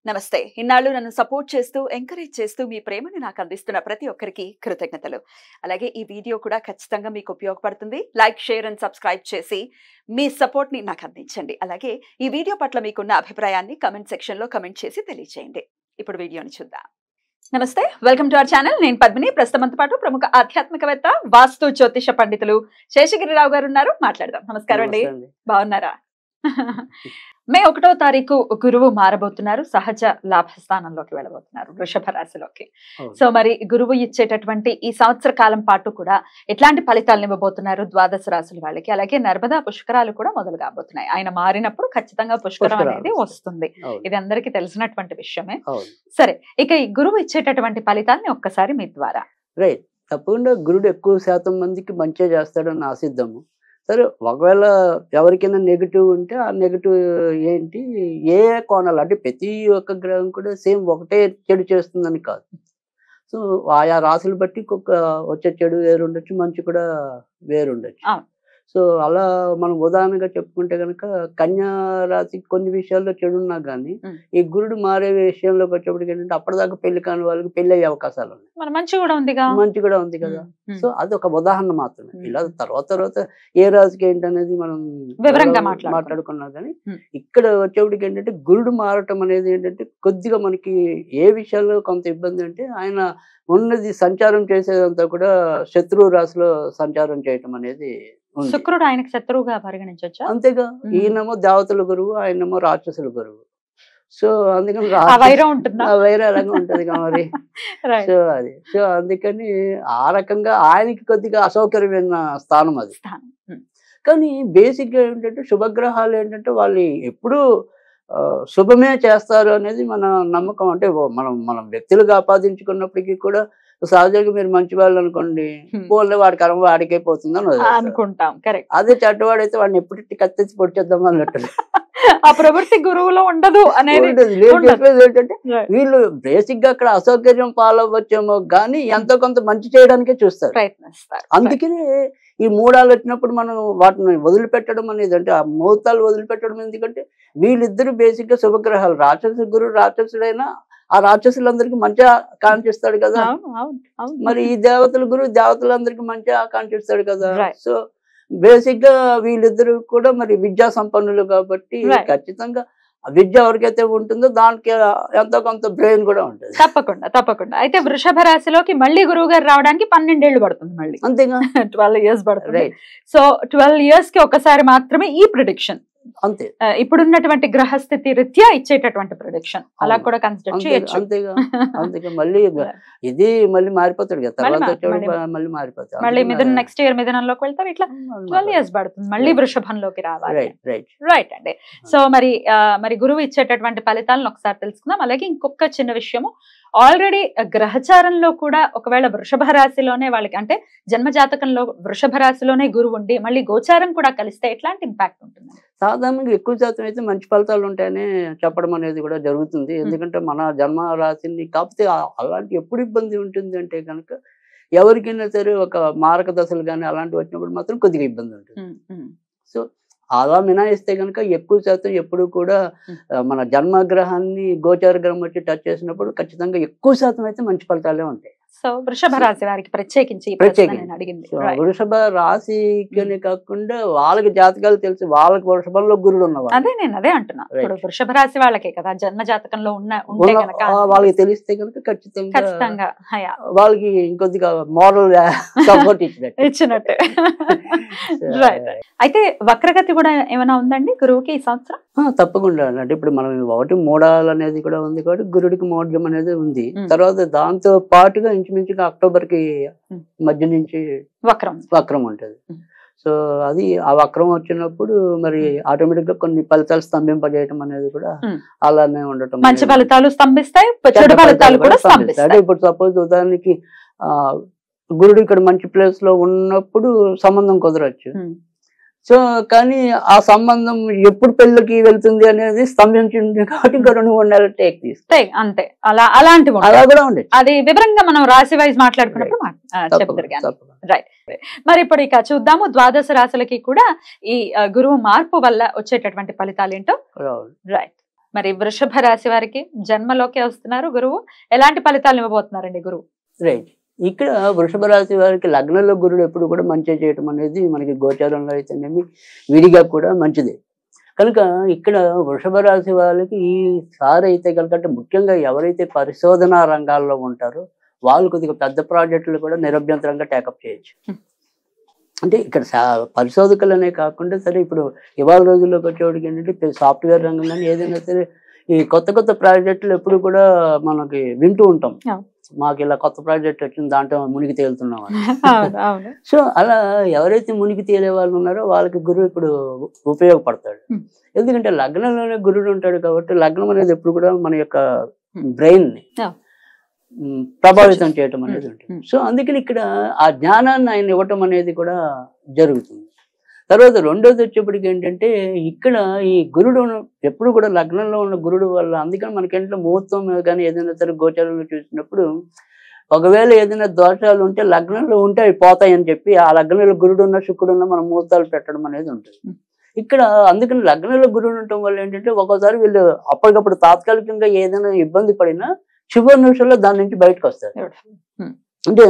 నమస్తే. ఇన్నాళ్ళు నన్ను సపోర్ట్ చేస్తూ, ఎంకరేజ్ చేస్తూ మీ ప్రేమను నాకు అందిస్తున్న ప్రతి ఒక్కరికి కృతజ్ఞతలు. అలాగే ఈ వీడియో కూడా ఖచ్చితంగా మీకు ఉపయోగపడుతుంది. లైక్, షేర్ అండ్ సబ్స్క్రైబ్ చేసి మీ సపోర్ట్‌ని నాకు అందించండి. అలాగే ఈ వీడియో పట్ల మీకున్న అభిప్రాయాన్ని కామెంట్ సెక్షన్‌లో కామెంట్ చేసి తెలియజేయండి. ఇప్పుడు వీడియోని చూద్దాం. నమస్తే, వెల్కమ్ టు అవర్ ఛానల్. నేను పద్మిని. ప్రస్తుతంతో పాటు ప్రముఖ ఆధ్యాత్మికవేత్త, వాస్తు జ్యోతిష పండితులు శేషగిరిరావు గారు ఉన్నారు. మాట్లాడదాం. నమస్కారం అండి. బాగున్నారా? మే 1వ తారీఖు గురువు మారబోతున్నారు. సహజ లాభస్థానంలోకి వెళ్ళబోతున్నారు, వృషభ రాశిలోకి. సో మరి గురువు ఇచ్చేటటువంటి ఈ సంవత్సర కాలం పాటు కూడా ఎట్లాంటి ఫలితాలను ఇవ్వబోతున్నారు ద్వాదశ రాశుల వాళ్ళకి? అలాగే నర్మదా పుష్కరాలు కూడా మొదలు కాబోతున్నాయి. ఆయన మారినప్పుడు ఖచ్చితంగా పుష్కరం అనేది వస్తుంది. ఇది అందరికీ తెలిసినటువంటి విషయమే. సరే, ఇక ఈ గురువు ఇచ్చేటటువంటి ఫలితాన్ని ఒక్కసారి మీ ద్వారా. రైట్, తప్పకుండా గురుడు ఎక్కువ శాతం మందికి మంచిగా చేస్తాడని ఆశిద్దాము. సరే, ఒకవేళ ఎవరికైనా నెగిటివ్ ఉంటే ఆ నెగిటివ్ ఏంటి, ఏ కోణాలు అంటే ప్రతి ఒక్క గ్రహం కూడా సేమ్ ఒకటే చెడు చేస్తుందని కాదు. సో ఆయా రాశులు బట్టి వచ్చే చెడు వేరుండొచ్చు, మంచి కూడా వేరుండొచ్చు. సో అలా మనం ఉదాహరణగా చెప్పుకుంటే కనుక కన్యా రాశి కొన్ని విషయాల్లో చెడున్నా కానీ ఈ గురుడు మారే విషయంలోకి వచ్చేప్పటికి ఏంటంటే అప్పటిదాకా పెళ్లి కాని వాళ్ళకి పెళ్లి అయ్యే అవకాశాలు ఉన్నాయి. మంచి కూడా ఉంది కదా. సో అది ఒక ఉదాహరణ మాత్రమే. ఇలా తర్వాత ఏ రాశికి ఏంటనేది మనం వివరంగా మాట్లాడుకున్నా కానీ ఇక్కడ వచ్చేప్పటికి ఏంటంటే గురుడు మారటం అనేది ఏంటంటే కొద్దిగా మనకి ఏ విషయాల్లో కొంత ఇబ్బంది అంటే ఆయన ఉన్నది సంచారం చేసేదంతా కూడా శత్రువు రాశిలో సంచారం చేయటం అనేది. శుక్రుడు ఆయనకు శత్రువుగా పరిగణించొచ్చా? అంతేగా, ఈయనేమో దేవతల గురువు, ఆయనేమో రాక్షసుల గురువు. సో అందుకని వైరం ఎలాగా ఉంటది మరి. సో అందుకని ఆ రకంగా ఆయనకి కొద్దిగా అసౌకర్యమైన స్థానం అది. కానీ బేసిక్ గా ఏంటంటే శుభగ్రహాలు ఏంటంటే వాళ్ళు ఎప్పుడు శుభమే చేస్తారు అనేది మన నమ్మకం. అంటే మనం వ్యక్తులుగా ఆపాదించుకున్నప్పటికీ కూడా సహజంగా మీరు మంచి వాళ్ళు అనుకోండి, పోలే వాడి కర్మ వాడికే పోతుందని అనుకుంటాం. కరెక్ట్. అదే చెడ్డవాడైతే వాడిని ఎప్పుడు కత్తిచ్చి పొడిచేద్దాం అన్నట్టు ఆ ప్రవృత్తి గురువులో ఉండదు అనేది. నేను చెప్పేది ఏంటంటే వీళ్ళు బేసిక్ గా అక్కడ అసౌకర్యం పాలవచ్చేమో కానీ ఎంతో కొంత మంచి చేయడానికే చూస్తారు, ప్రయత్నిస్తారు. అందుకనే ఈ మూడాలు వచ్చినప్పుడు మనం వాటిని వదిలిపెట్టడం అనేది, అంటే ఆ ముహూర్తాలు వదిలిపెట్టడం ఎందుకంటే వీళ్ళిద్దరు బేసిక్ గా శుభగ్రహాలు. రాక్షసు గురువు రాక్షసుడైనా ఆ రాక్షసులందరికీ మంచిగా ఆకాంక్షిస్తాడు కదా, మరి ఈ దేవతల గురువు దేవతలందరికీ మంచిగా ఆకాంక్షిస్తాడు కదా. సో బేసిక్ గా వీళ్ళిద్దరు కూడా మరి విద్యా సంపన్నులు కాబట్టి ఖచ్చితంగా విద్య ఎవరికైతే ఉంటుందో దానికి ఎంతో కొంత బ్రెయిన్ కూడా ఉంటుంది. తప్పకుండా. అయితే వృషభ రాశిలోకి మళ్ళీ గురువు గారు రావడానికి 12 ఏళ్ళు పడుతుంది. మళ్ళీ అంతేగా 12 years పడుతుంది. సో 12 years కి ఒకసారి మాత్రమే ఈ ప్రిడిక్షన్. అంతే, ఇప్పుడున్నటువంటి గ్రహస్థితి రీత్యా ఇచ్చేటటువంటి ప్రొడిక్షన్ అలా కూడా కన్సిడర్ చేయొచ్చు. అంతేగా మళ్ళీ ఇది మళ్ళీ మారిపోతాడు కదా, తర్వాత మళ్ళీ మారిపోతాడు. మళ్ళీ నెక్స్ట్ ఇయర్ మిథునంలోకి వెళ్తారు. ఇట్లా 12 years పడుతుంది మళ్ళీ వృషభంలోకి రావాలి. రైట్ అండి. సో మరి గురువు ఇచ్చేటటువంటి ఫలితాలను ఒకసారి తెలుసుకుందాం. అలాగే ఇంకొక చిన్న విషయము, ఆల్రెడీ గ్రహచారంలో కూడా ఒకవేళ వృషభ రాశిలోనే వాళ్ళకి అంటే జన్మజాతకంలో వృషభ రాశిలోనే గురువు ఉండి మళ్ళీ గోచారం కూడా కలిస్తే ఎట్లాంటి ఇంపాక్ట్ ఉంటుంది? సాధారణంగా ఎక్కువ శాతం అయితే మంచి ఫలితాలు ఉంటాయని చెప్పడం అనేది కూడా జరుగుతుంది. ఎందుకంటే మన జన్మ రాశిని కాకపోతే అలాంటి ఎప్పుడు ఇబ్బంది ఉంటుంది అంటే కనుక ఎవరికైనా సరే ఒక మారక దశలు కానీ అలాంటివి వచ్చినప్పుడు మాత్రం కొద్దిగా ఇబ్బంది ఉంటుంది. సో అలా మినాయిస్తే కనుక ఎక్కువ శాతం ఎప్పుడు కూడా మన జన్మగ్రహాన్ని గోచార గ్రహం వచ్చి టచ్ చేసినప్పుడు ఖచ్చితంగా ఎక్కువ శాతం అయితే మంచి ఫలితాలే ఉంటాయి. సో వృషభ రాశి వారికి ప్రత్యేకించి వృషభ రాశికి కాకుండా వాళ్ళకి జాతకాలు తెలిసి వాళ్ళకి వృషభంలో గురుడు ఉన్నవాళ్ళు. అదే అంటున్నా, వృషభ రాశి వాళ్ళకే కదా జన్మ జాతకంలో వాళ్ళకి తెలిస్తే కనుక ఖచ్చితంగా వాళ్ళకి ఇంకొద్దిగా మోరల్ సపోర్ట్ ఇచ్చినట్టు. అయితే వక్రగతి కూడా ఏమైనా ఉందండి గురువుకి ఈ సంవత్సరం? తప్పకుండా. అంటే ఇప్పుడు మనం ఒకటి మూడాలు అనేది కూడా ఉంది కాబట్టి గురుడికి మోడ్యం అనేది ఉంది. తర్వాత దాంతో పాటుగా ఇంచుమించుగా అక్టోబర్ కి మధ్య నుంచి వక్రం ఉంటుంది. సో అది ఆ వక్రం వచ్చినప్పుడు మరి ఆటోమేటిక్ గా కొన్ని ఫలితాలు స్తంభింపజేయటం అనేది కూడా అలానే ఉండటం. మంచి ఫలితాలు స్తంభిస్తాయి, చెడు ఫలితాలు కూడా స్తంభిస్తాయి. ఇప్పుడు సపోజ్ ఉదాహరణకి గురుడు ఇక్కడ మంచి ప్లేస్ లో ఉన్నప్పుడు సంబంధం కుదరచ్చు. సో కానీ ఆ సంబంధం ఎప్పుడు పెళ్ళికి వెళ్తుంది అనేది స్తంభించింది కాబట్టి ఇంకా 2-3 నెలలు టేక్ తీస్తాయి. అంతే, అలాంటివి అలా కూడా ఉండేది. అది వివరంగా మనం రాశి వైజ్ మాట్లాడుకున్నప్పుడు చెప్తారు. రైట్. మరి ఇప్పుడు ఇక చూద్దాము ద్వాదశ రాశులకి కూడా ఈ గురువు మార్పు వల్ల వచ్చేటటువంటి ఫలితాలు ఏంటో. రైట్. మరి వృషభ రాశి వారికి జన్మలోకి వస్తున్నారు గురువు, ఎలాంటి ఫలితాలు ఇవ్వబోతున్నారండి గురువు? రైట్. ఇక్కడ వృషభ రాశి వారికి లగ్నంలో గురుడు ఎప్పుడు కూడా మంచి చేయటం అనేది మనకి గోచారంలో అయితేనేమి విడిగా కూడా మంచిదే. కనుక ఇక్కడ వృషభ రాశి వాళ్ళకి ఈసారి అయితే కనుక అంటే ముఖ్యంగా ఎవరైతే పరిశోధనా రంగాల్లో ఉంటారో వాళ్ళు కొద్దిగా పెద్ద ప్రాజెక్టులు కూడా నిరభ్యంతరంగా టేకప్ చేయొచ్చు. అంటే ఇక్కడ పరిశోధకులనే కాకుండా సరే ఇప్పుడు ఇవాళ రోజుల్లోకి వచ్చేవాడికి ఏంటంటే సాఫ్ట్వేర్ రంగంలో ఏదైనా సరే ఈ కొత్త కొత్త ప్రాజెక్టులు ఎప్పుడు కూడా మనకి వింటూ ఉంటాం. మాకు ఇలా కొత్త ప్రాజెక్ట్ వచ్చింది, దాంట్లో మునిగి తేలుతున్నాం అని. సో అలా ఎవరైతే మునిగి తేలే వాళ్ళు ఉన్నారో వాళ్ళకి గురువు ఇప్పుడు ఉపయోగపడతాడు. ఎందుకంటే లగ్నంలోనే గురుడు ఉంటాడు కాబట్టి లగ్నం అనేది ఎప్పుడు కూడా మన యొక్క బ్రెయిన్ ని ప్రభావితం చేయటం అనేది ఉంటుంది. సో అందుకని ఇక్కడ ఆ జ్ఞానాన్ని ఆయన ఇవ్వటం అనేది కూడా జరుగుతుంది. తర్వాత రెండోది వచ్చేప్పటికి ఏంటంటే ఇక్కడ ఈ గురుడు ఎప్పుడు కూడా లగ్నంలో ఉన్న గురుడు వల్ల అందుకని మనకేంటో ముహూర్తం కానీ ఏదైనా సరే గోచారంలో చూసినప్పుడు ఒకవేళ ఏదైనా దోషాలు ఉంటే లగ్నంలో ఉంటే అవి పోతాయని చెప్పి ఆ లగ్నంలో గురుడు ఉన్న శుక్రుడు ఉన్న మనం ముహూర్తాలు పెట్టడం అనేది ఉంటుంది. ఇక్కడ అందుకని లగ్నంలో గురుడు ఉండటం వల్ల ఏంటంటే ఒక్కోసారి వీళ్ళు అప్పటికప్పుడు తాత్కాలికంగా ఏదైనా ఇబ్బంది పడినా చివరి నిమిషంలో దాని నుంచి బయటకు వస్తారు. అంటే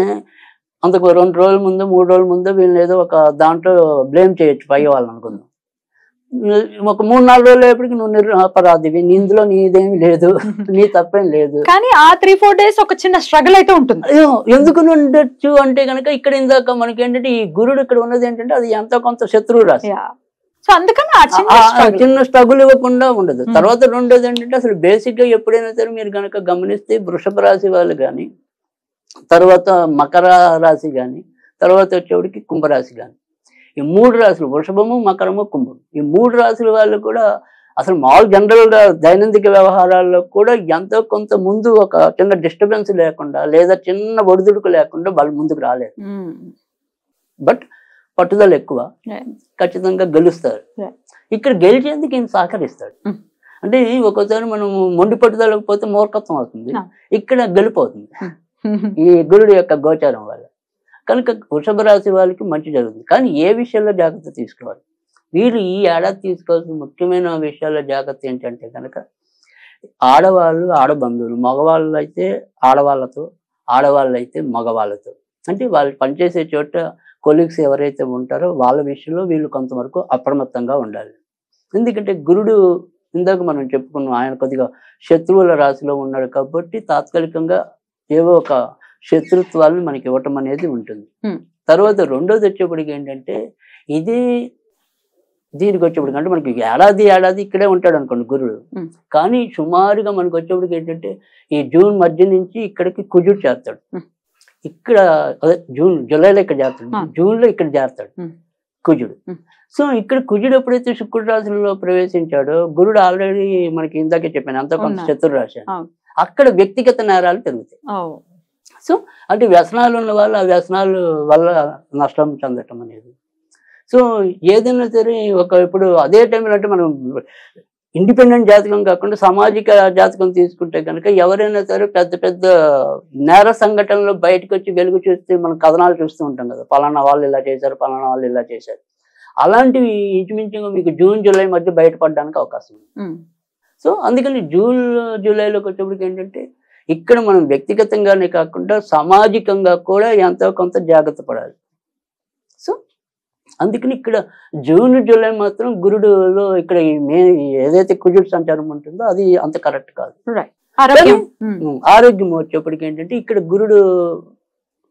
అంతకు 2 రోజుల ముందు 3 రోజుల ముందు వీళ్ళని ఏదో ఒక దాంట్లో బ్లేమ్ చేయొచ్చు పై వాళ్ళని అనుకుందాం. ఒక 3-4 రోజులు అయ్యేప్పటికి నువ్వు నిరపరాధివి, ఇందులో నీదేమి లేదు, నీ తప్పేం లేదు. కానీ ఆ 3-4 డేస్ ఒక చిన్న స్ట్రగుల్ అయితే ఉంటుంది. ఎందుకు ఉండొచ్చు అంటే కనుక ఇక్కడ ఇందాక మనకి ఏంటంటే ఈ గురుడు ఇక్కడ ఉన్నది ఏంటంటే అది ఎంతో కొంత శత్రువు రాశి. సో అందుకని చిన్న స్ట్రగుల్ ఇవ్వకుండా ఉండదు. తర్వాత రెండోది ఏంటంటే అసలు బేసిక్ గా ఎప్పుడైనా సరే మీరు కనుక గమనిస్తే వృషభ రాశి వాళ్ళు కానీ తర్వాత మకర రాశి కానీ తర్వాత వచ్చేవాడికి కుంభరాశి కానీ ఈ 3 రాశులు వృషభము మకరము కుంభం ఈ 3 రాశుల వాళ్ళు కూడా అసలు మామూలు జనరల్ గా దైనందిక వ్యవహారాల్లో కూడా ఎంతో కొంత ముందు ఒక చిన్న డిస్టర్బెన్స్ లేకుండా లేదా చిన్న ఒడిదుడుకు లేకుండా వాళ్ళు ముందుకు రాలేరు. బట్ పట్టుదల ఎక్కువ, ఖచ్చితంగా గెలుస్తారు. ఇక్కడ గెలిచేందుకు ఈయన సహకరిస్తాడు. అంటే ఒక్కోసారి మనం మొండి పట్టుదలకు పోతే మూర్ఖత్వం అవుతుంది, ఇక్కడ గెలుపు అవుతుంది ఈ గురుడు యొక్క గోచారం వల్ల. కనుక వృషభ రాశి వాళ్ళకి మంచి జరుగుతుంది. కానీ ఏ విషయంలో జాగ్రత్త తీసుకోవాలి, వీళ్ళు ఈ ఏడాది తీసుకోవాల్సిన ముఖ్యమైన విషయాల్లో జాగ్రత్త ఏంటంటే కనుక ఆడవాళ్ళు ఆడబంధువులు, మగవాళ్ళు అయితే ఆడవాళ్ళతో, ఆడవాళ్ళు అయితే మగవాళ్ళతో, అంటే వాళ్ళు పనిచేసే చోట కొలీగ్స్ ఎవరైతే ఉంటారో వాళ్ళ విషయంలో వీళ్ళు కొంతవరకు అప్రమత్తంగా ఉండాలి. ఎందుకంటే గురుడు ఇందాక మనం చెప్పుకున్నాం ఆయన కొద్దిగా శత్రువుల రాశిలో ఉన్నాడు కాబట్టి తాత్కాలికంగా ఏవో ఒక శత్రుత్వాలను మనకి ఇవ్వటం అనేది ఉంటుంది. తర్వాత రెండోది వచ్చేప్పటికి ఏంటంటే ఇది దీనికి వచ్చేప్పటికి అంటే మనకి ఏడాది ఇక్కడే ఉంటాడు అనుకోండి గురుడు, కానీ సుమారుగా మనకు వచ్చేప్పటికి ఏంటంటే ఈ జూన్ మధ్య నుంచి ఇక్కడికి కుజుడు చేస్తాడు. ఇక్కడ అదే జూలైలో ఇక్కడ చేస్తాడు, జూన్ లో ఇక్కడ చేస్తాడు కుజుడు. సో ఇక్కడ కుజుడు ఎప్పుడైతే శుక్రుడు రాశిలో ప్రవేశించాడో గురుడు ఆల్రెడీ మనకి ఇందాకే చెప్పాను అంత కొంత శత్రు రాశి, అక్కడ వ్యక్తిగత నేరాలు పెరుగుతాయి. సో అంటే వ్యసనాలు ఉన్న వాళ్ళు ఆ వ్యసనాలు వల్ల నష్టం చెందటం అనేది. సో ఏదైనా సరే ఇప్పుడు అదే టైంలో అంటే మనం ఇండిపెండెంట్ జాతకం కాకుండా సామాజిక జాతకం తీసుకుంటే కనుక ఎవరైనా సరే పెద్ద పెద్ద నేర సంఘటనలు బయటకు వచ్చి వెలుగు చూస్తే మనం కథనాలు చూస్తూ ఉంటాం కదా, పలానా వాళ్ళు ఇలా చేశారు, పలానా వాళ్ళు ఇలా చేశారు. అలాంటివి ఇంచుమించుగా మీకు జూన్ జూలై మధ్య బయటపడడానికి అవకాశం ఉంది. సో అందుకని జూన్ జూలైలోకి వచ్చేప్పటికి ఏంటంటే ఇక్కడ మనం వ్యక్తిగతంగానే కాకుండా సామాజికంగా కూడా ఎంతో కొంత జాగ్రత్త పడాలి. సో అందుకని ఇక్కడ జూన్ జూలై మాత్రం గురుడులో ఇక్కడ ఏదైతే కుజుడు సంచారం ఉంటుందో అది అంత కరెక్ట్ కాదు. ఆరోగ్యం వచ్చేప్పటికి ఏంటంటే ఇక్కడ గురుడు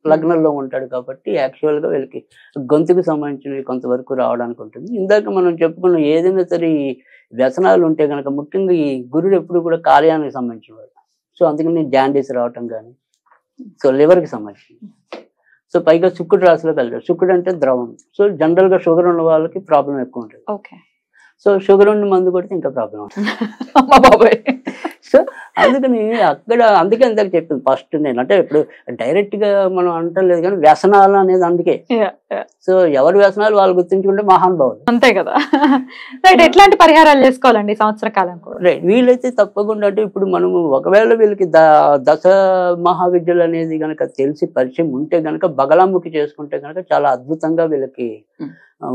లగ్నంలో ఉంటాడు కాబట్టి యాక్చువల్ గా వీళ్ళకి గొంతుకు సంబంధించినవి కొంతవరకు రావడానికి ఉంటుంది. ఇందాక మనం చెప్పుకున్న ఏదైనా సరే ఈ వ్యసనాలు ఉంటే కనుక ముఖ్యంగా ఈ గురుడు ఎప్పుడు కూడా కార్యానికి సంబంధించిన వాడు. సో అందుకని జాండీస్ రావటం కానీ, సో లివర్కి సంబంధించి. సో పైగా శుక్రుడు రాశిలో వెళ్తాడు. శుక్రుడు అంటే ద్రవం. సో జనరల్ గా షుగర్ ఉన్న వాళ్ళకి ప్రాబ్లం ఎక్కువ ఉంటుంది. సో షుగర్ ఉన్న మందు కొడితే ఇంకా ప్రాబ్లం ఉంటుంది. సో అందుకని అందుకే ఇందాక చెప్పింది ఫస్ట్ నేను అంటే ఇప్పుడు డైరెక్ట్ గా మనం అంటలేదు కానీ వ్యసనాలు అనేది అందుకే. సో ఎవరి వ్యసనాలు వాళ్ళు గుర్తించుకుంటే మహానుభావులు అంతే కదా. ఎట్లాంటి పరిహారాలు చేసుకోవాలండి సంవత్సర కాలం కూడా? రైట్, వీళ్ళైతే తప్పకుండా అంటే ఇప్పుడు మనము ఒకవేళ వీళ్ళకి దశ మహావిద్యలు అనేది కనుక తెలిసి పరిచయం ఉంటే కనుక బగలాముఖి చేసుకుంటే కనుక చాలా అద్భుతంగా వీళ్ళకి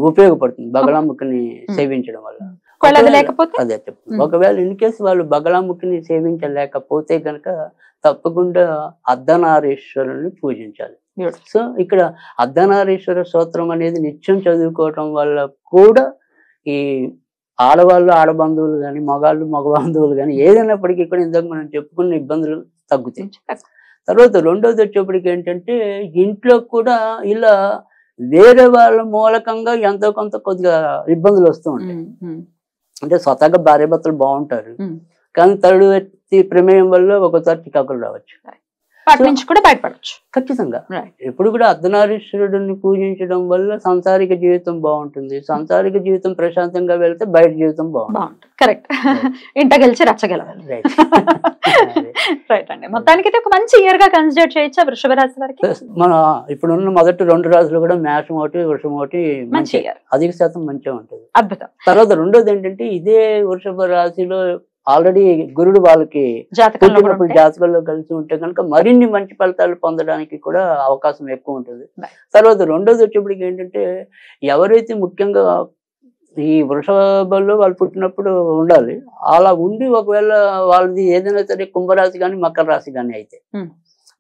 ఉపయోగపడుతుంది బగలాముఖిని సేవించడం వల్ల. ఒకవేళ అది లేకపోతే అదే చెప్తాను. ఒకవేళ ఇన్ కేసు వాళ్ళు బగలాముఖిని సేవించలేకపోతే గనక తప్పకుండా అర్ధనారీశ్వరుని పూజించాలి. సో ఇక్కడ అర్ధనారీశ్వర స్తోత్రం అనేది నిత్యం చదువుకోవటం వల్ల కూడా ఈ ఆడవాళ్ళు ఆడబంధువులు కానీ మగ బంధువులు కానీ ఏదైనప్పటికీ కూడా ఇందాక మనం చెప్పుకున్న ఇబ్బందులు తగ్గుతాయి. తర్వాత రెండోది వచ్చేప్పటికి ఏంటంటే ఇంట్లో కూడా ఇలా వేరే వాళ్ళ మూలకంగా ఎంతో కొంత కొద్దిగా ఇబ్బందులు వస్తూ ఉంటాయి. అంటే స్వతహాగా భార్యాభర్తలు బాగుంటారు కానీ తరుడు వ్యక్తి ప్రమేయం వల్ల ఒకసారి చికాకులు రావచ్చు. వాటి నుంచి కూడా బయటపడచ్చు. ఖచ్చితంగా ఎప్పుడు కూడా అర్ధనారీశ్వరుడిని పూజించడం వల్ల సంసారిక జీవితం బాగుంటుంది. సంసారిక జీవితం ప్రశాంతంగా వెళ్తే బయట జీవితం బాగుంటుంది. కరెక్ట్. ఇంట గెలిచి రచ్చగలవాలి. రైట్ అండి. మొత్తానికి అయితే ఒక మంచి ఇయర్ గా కన్సిడర్ చేయొచ్చా వృషభ రాశి వారికి? మన ఇప్పుడున్న మొదటి 2 రాశులు కూడా మేషం ఒకటి వృషభం ఒకటి మంచి అధిక శాతం మంచిగా ఉంటుంది. అద్భుతం. తర్వాత రెండోది ఏంటంటే ఇదే వృషభ రాశిలో ఆల్రెడీ గురుడు వాళ్ళకి జాతకంలో కలిసి ఉంటే కనుక మరిన్ని మంచి ఫలితాలు పొందడానికి కూడా అవకాశం ఎక్కువ ఉంటుంది. తర్వాత రెండోది వచ్చేప్పటికి ఏంటంటే ఎవరైతే ముఖ్యంగా ఈ వృషభంలో వాళ్ళు పుట్టినప్పుడు ఉండాలి, అలా ఉండి ఒకవేళ వాళ్ళది ఏదైనా సరే కుంభరాశి కానీ మకర రాశి కానీ అయితే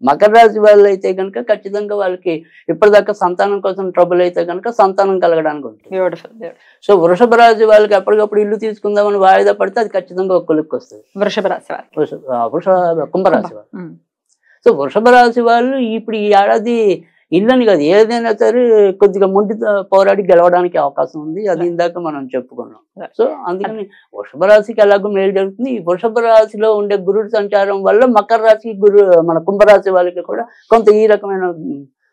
మకర రాశి వాళ్ళు అయితే కనుక ఖచ్చితంగా వాళ్ళకి ఇప్పటిదాకా సంతానం కోసం ట్రబుల్ అయితే కనుక సంతానం కలగడానికి ఉంటుంది. సో వృషభ రాశి వాళ్ళకి ఎప్పటికప్పుడు ఇల్లు తీసుకుందామని వాయిదా పడితే అది ఖచ్చితంగా ఒక కొలుక్కి వస్తుంది. వృషభ రాశి వాళ్ళు కుంభరాశి వాళ్ళు. సో వృషభ రాశి వాళ్ళు ఇప్పుడు ఈ ఏడాది ఇల్లని కాదు ఏదైనా సరే కొద్దిగా ముందు పోరాడి గెలవడానికి అవకాశం ఉంది. అది ఇందాక మనం చెప్పుకున్నాం. సో అందుకని వృషభ రాశికి ఎలాగో మేలు జరుగుతుంది. ఈ వృషభ రాశిలో ఉండే గురుడు సంచారం వల్ల మకర రాశి మన కుంభరాశి వాళ్ళకి కూడా కొంత ఈ రకమైన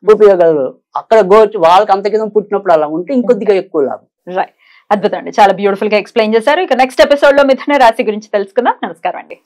ఉపయోగాలు అక్కడ వాళ్ళకి అంత కింద పుట్టినప్పుడు అలా ఉంటే ఇంకొద్దిగా ఎక్కువ లాభం. రైట్. అద్భుతం అండి. చాలా బ్యూటిఫుల్ గా ఎక్స్ప్లెయిన్ చేశారు. ఇక నెక్స్ట్ ఎపిసోడ్ లో మిథున రాశి గురించి తెలుసుకుందాం. నమస్కారం అండి.